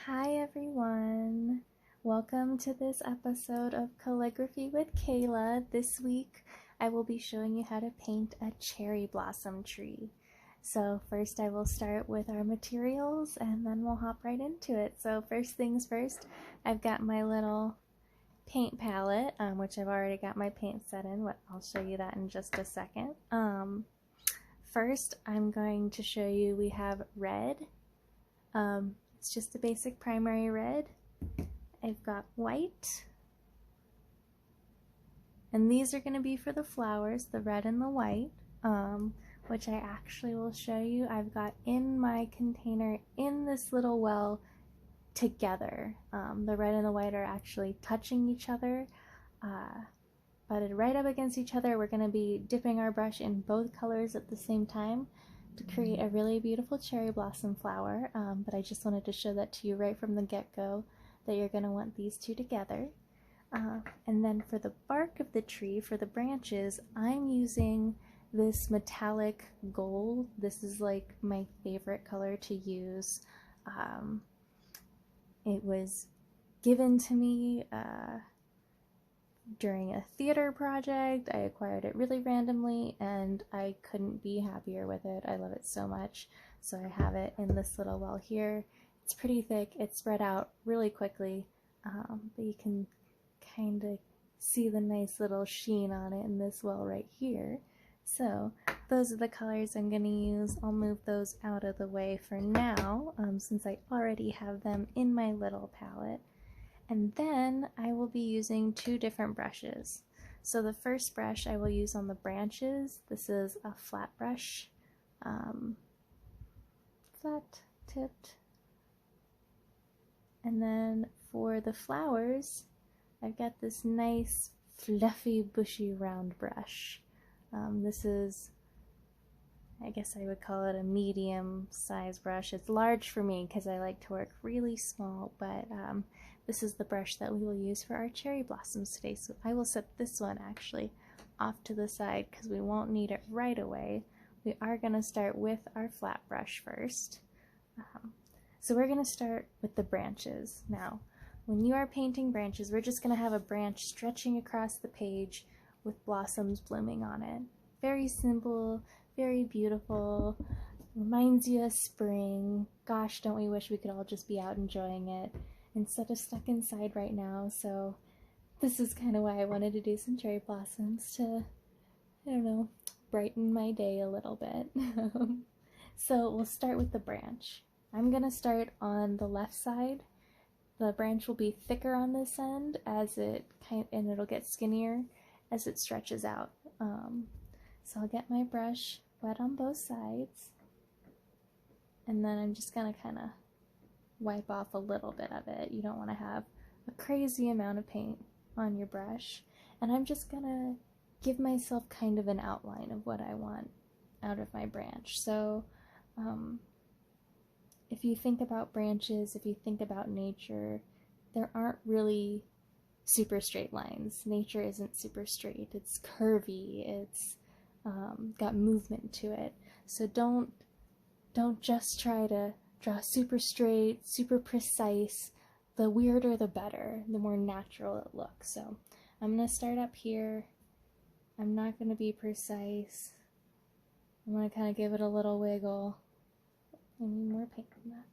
Hi everyone! Welcome to this episode of Calligraphy with Kayla. This week I will be showing you how to paint a cherry blossom tree. So first I will start with our materials and then we'll hop right into it. So first things first, I've got my little paint palette, which I've already got my paint set in. I'll show you that in just a second. First I'm going to show you we have red. It's just a basic primary red. I've got white, and these are going to be for the flowers, the red and the white, which I actually will show you. I've got in my container in this little well together. The red and the white are actually touching each other, butted right up against each other. We're going to be dipping our brush in both colors at the same time to create a really beautiful cherry blossom flower, but I just wanted to show that to you right from the get-go that you're going to want these two together. And then for the bark of the tree, for the branches, I'm using this metallic gold. This is like my favorite color to use. It was given to me during a theater project. I acquired it really randomly and I couldn't be happier with it. I love it so much. So I have it in this little well here. It's pretty thick, it's spread out really quickly, but you can kind of see the nice little sheen on it in this well right here. So those are the colors I'm going to use. I'll move those out of the way for now, since I already have them in my little palette. And then I will be using two different brushes. So the first brush I will use on the branches. This is a flat brush, flat tipped. And then for the flowers, I've got this nice fluffy bushy round brush. This is, I guess I would call it a medium size brush. It's large for me because I like to work really small, but this is the brush that we will use for our cherry blossoms today. So I will set this one actually off to the side because we won't need it right away. We are going to start with our flat brush first. So we're going to start with the branches. Now, when you are painting branches, we're just going to have a branch stretching across the page with blossoms blooming on it. Very simple, very beautiful, reminds you of spring. Gosh, don't we wish we could all just be out enjoying it instead of stuck inside right now. So this is kind of why I wanted to do some cherry blossoms to, I don't know, brighten my day a little bit. So we'll start with the branch. I'm going to start on the left side. The branch will be thicker on this end and it'll get skinnier as it stretches out. So I'll get my brush wet on both sides, and then I'm just going to kind of wipe off a little bit of it. You don't want to have a crazy amount of paint on your brush. And I'm just going to give myself kind of an outline of what I want out of my branch. So if you think about branches, if you think about nature, there aren't really super straight lines. Nature isn't super straight. It's curvy. It's got movement to it. So don't just try to draw super straight, super precise. The weirder the better, the more natural it looks. So I'm going to start up here. I'm not going to be precise. I'm going to kind of give it a little wiggle. I need more paint than that.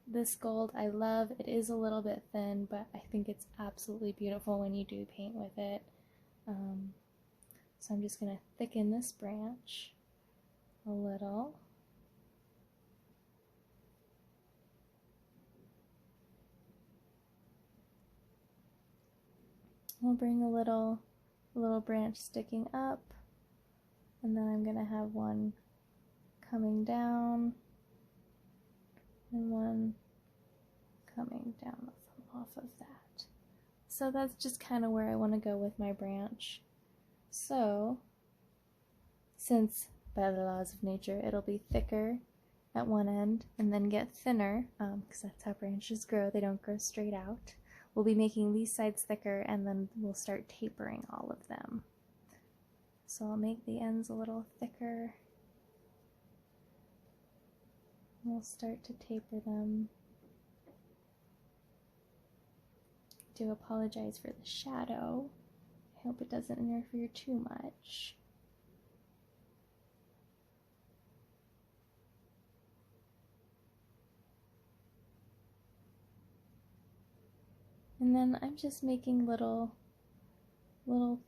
This gold I love. It is a little bit thin, but I think it's absolutely beautiful when you do paint with it. So I'm just going to thicken this branch a little. We'll bring a little branch sticking up, and then I'm going to have one coming down and one coming down off of that. So that's just kind of where I want to go with my branch. So since by the laws of nature it'll be thicker at one end and then get thinner, because that's how branches grow, they don't grow straight out, we'll be making these sides thicker and then we'll start tapering all of them. So I'll make the ends a little thicker We'll start to taper them. Do apologize for the shadow. I hope it doesn't interfere too much. And then I'm just making little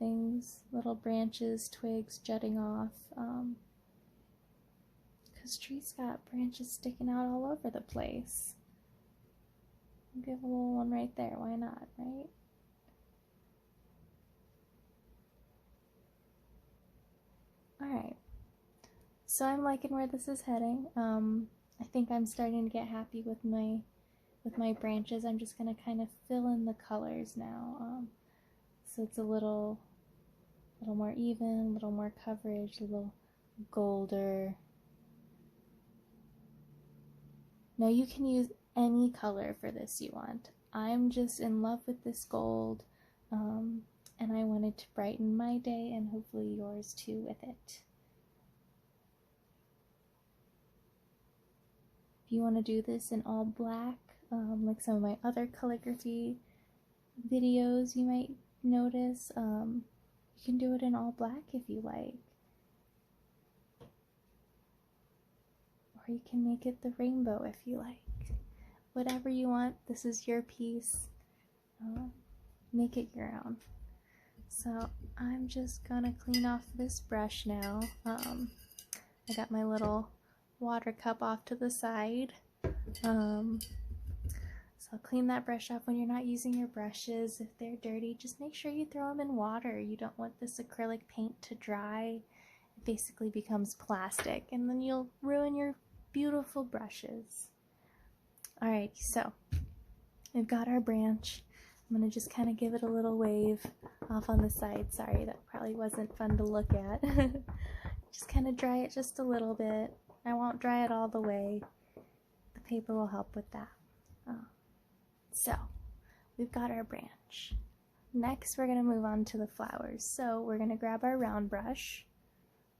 things, little branches, twigs jutting off, because trees got branches sticking out all over the place. I'll give a little one right there, why not, right? Alright, so I'm liking where this is heading. I think I'm starting to get happy with my branches. I'm just going to kind of fill in the colors now. So it's a little more even, a little more coverage, a little golder. Now you can use any color for this you want. I'm just in love with this gold, and I wanted to brighten my day and hopefully yours too with it. If you want to do this in all black, like some of my other calligraphy videos you might notice, you can do it in all black if you like. Or you can make it the rainbow if you like. Whatever you want, this is your piece. Make it your own. So I'm just gonna clean off this brush now. I got my little water cup off to the side. So I'll clean that brush off. When you're not using your brushes, if they're dirty, just make sure you throw them in water. You don't want this acrylic paint to dry. It basically becomes plastic, and then you'll ruin your beautiful brushes. Alright, so we've got our branch. I'm going to just kind of give it a little wave off on the side. Sorry, that probably wasn't fun to look at. Just kind of dry it just a little bit. I won't dry it all the way. The paper will help with that. So, we've got our branch. Next, we're going to move on to the flowers. So, we're going to grab our round brush.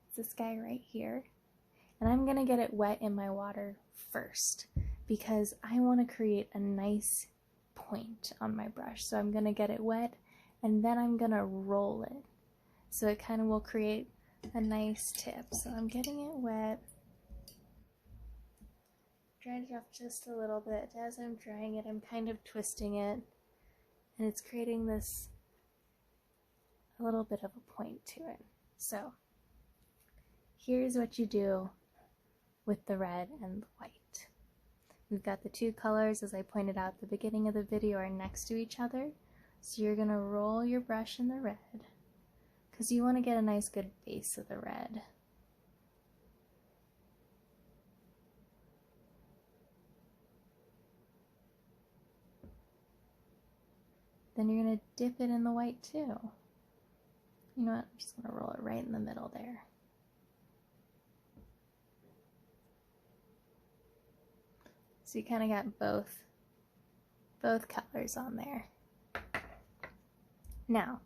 It's this guy right here. And I'm going to get it wet in my water first, because I want to create a nice point on my brush. So I'm going to get it wet, and then I'm going to roll it. So it kind of will create a nice tip. So I'm getting it wet. Dried it off just a little bit. As I'm drying it, I'm kind of twisting it, and it's creating this a little bit of a point to it. So here's what you do with the red and the white. We've got the two colors, as I pointed out at the beginning of the video, are next to each other. So you're going to roll your brush in the red, because you want to get a nice good base of the red. Then you're going to dip it in the white too. You know what, I'm just going to roll it right in the middle there. So you kind of got both colors on there. Now,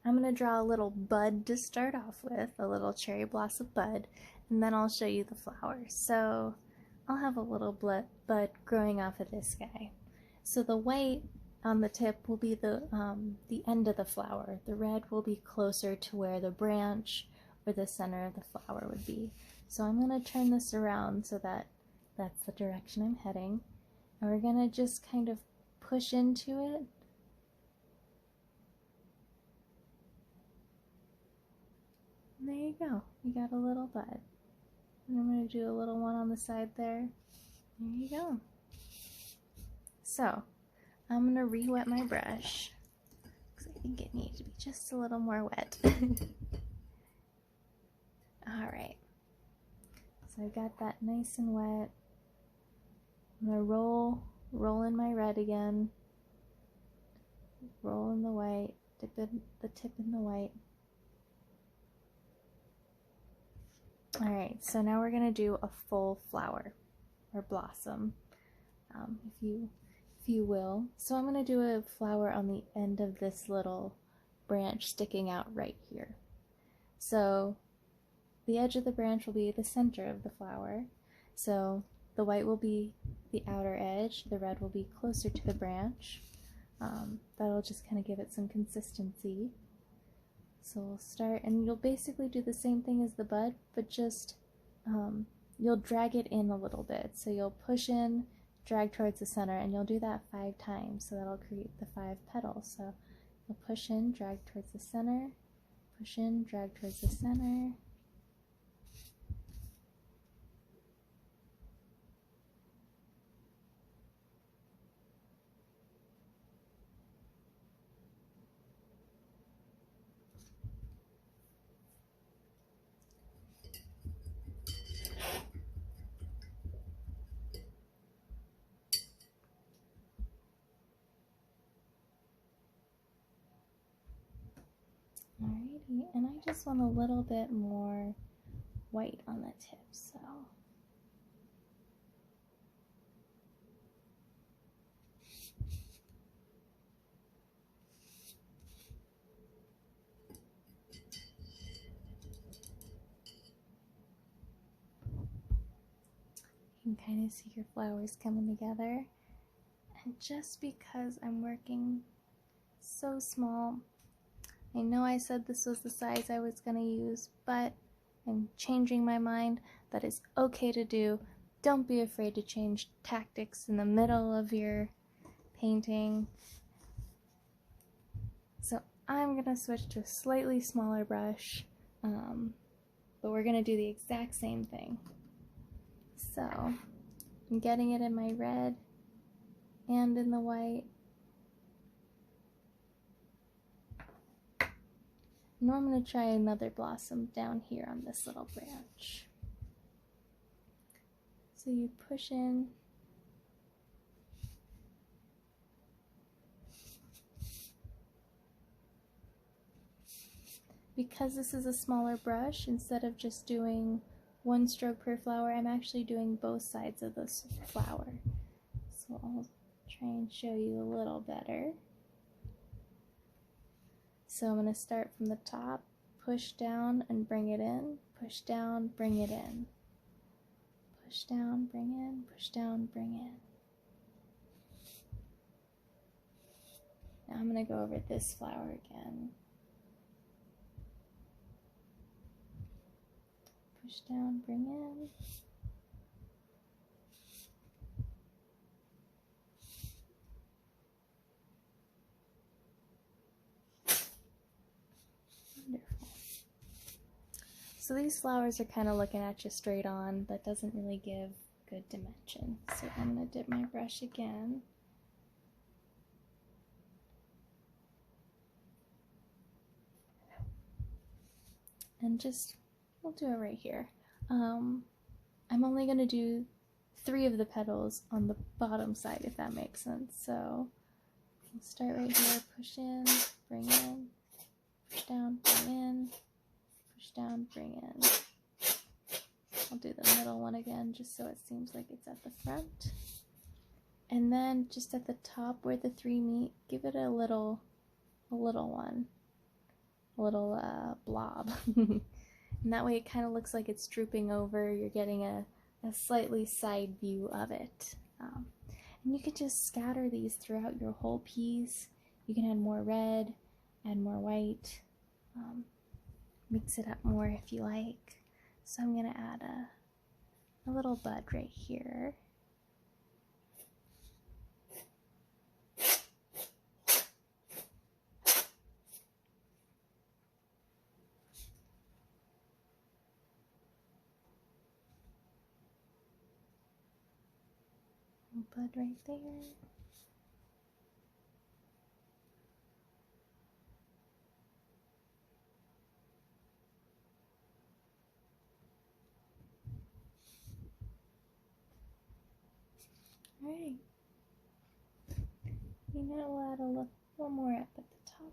I'm going to draw a little bud to start off with, a little cherry blossom bud, and then I'll show you the flowers. So I'll have a little bud growing off of this guy. So the white on the tip will be the end of the flower. The red will be closer to where the branch or the center of the flower would be. So I'm going to turn this around so that that's the direction I'm heading. And we're going to just kind of push into it. And there you go. You got a little bud. And I'm going to do a little one on the side there. There you go. So, I'm going to re-wet my brush, because I think it needs to be just a little more wet. Alright. So I got that nice and wet. I'm going to roll in my red again, roll in the white, dip in the tip in the white. Alright, so now we're going to do a full flower, or blossom, if you will. So I'm going to do a flower on the end of this little branch sticking out right here. So the edge of the branch will be the center of the flower. So the white will be the outer edge, the red will be closer to the branch. That'll just kind of give it some consistency. So we'll start, and you'll basically do the same thing as the bud, but just you'll drag it in a little bit. So you'll push in, drag towards the center, and you'll do that 5 times. So that'll create the 5 petals. So you'll push in, drag towards the center, push in, drag towards the center. Alrighty, and I just want a little bit more white on the tip, so you can kind of see your flowers coming together. And just because I'm working so small, I know I said this was the size I was going to use, but I'm changing my mind. That is okay to do. Don't be afraid to change tactics in the middle of your painting. So I'm going to switch to a slightly smaller brush, but we're going to do the exact same thing. So I'm getting it in my red and in the white. Now I'm going to try another blossom down here on this little branch. So you push in, because this is a smaller brush, instead of just doing 1 stroke per flower, I'm actually doing both sides of this flower. So I'll try and show you a little better. So I'm going to start from the top, push down and bring it in, push down, bring it in, push down, bring in, push down, bring in. Now I'm going to go over this flower again. Push down, bring in. Wonderful. So these flowers are kind of looking at you straight on. That doesn't really give good dimension. So I'm going to dip my brush again. And just, we'll do it right here. I'm only going to do 3 of the petals on the bottom side, if that makes sense. So we'll start right here, push in, bring in, push down, bring in, push down, bring in. I'll do the middle one again just so it seems like it's at the front. And then just at the top where the 3 meet, give it a little one. A little blob. And that way it kind of looks like it's drooping over. You're getting a slightly side view of it. And you can just scatter these throughout your whole piece. You can add more red, add more white, mix it up more if you like. So I'm going to add a little bud right here. Bud right there. All right. You know, we'll add a little more up at the top.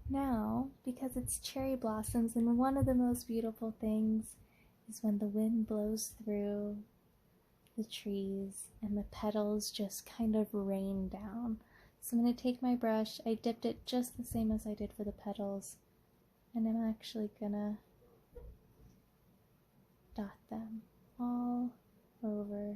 Now, because it's cherry blossoms, and one of the most beautiful things is when the wind blows through the trees and the petals just kind of rain down. So I'm going to take my brush, I dipped it just the same as I did for the petals, And I'm actually gonna dot them all over.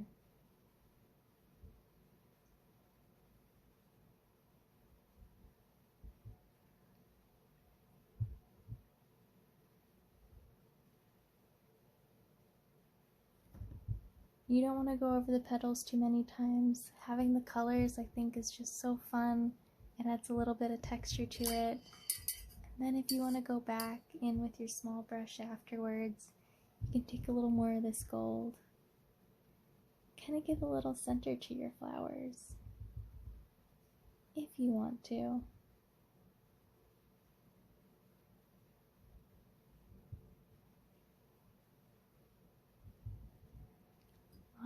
You don't want to go over the petals too many times. Having the colors, I think, is just so fun. It adds a little bit of texture to it. And then if you want to go back in with your small brush afterwards, you can take a little more of this gold. Kind of give a little center to your flowers, if you want to.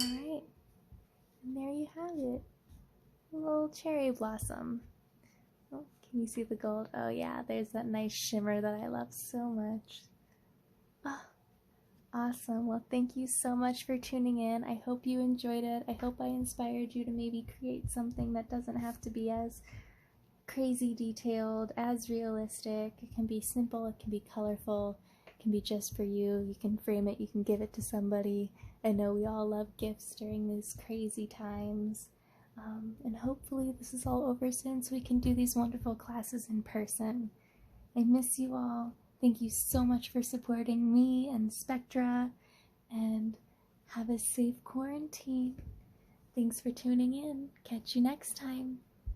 Alright, and there you have it. A little cherry blossom. Oh, can you see the gold? Oh yeah, there's that nice shimmer that I love so much. Oh, awesome. Well, thank you so much for tuning in. I hope you enjoyed it. I hope I inspired you to maybe create something that doesn't have to be as crazy detailed, as realistic. It can be simple, it can be colorful, it can be just for you. You can frame it, you can give it to somebody. I know we all love gifts during these crazy times. And hopefully this is all over soon so we can do these wonderful classes in person. I miss you all. Thank you so much for supporting me and Spectra, and have a safe quarantine. Thanks for tuning in. Catch you next time.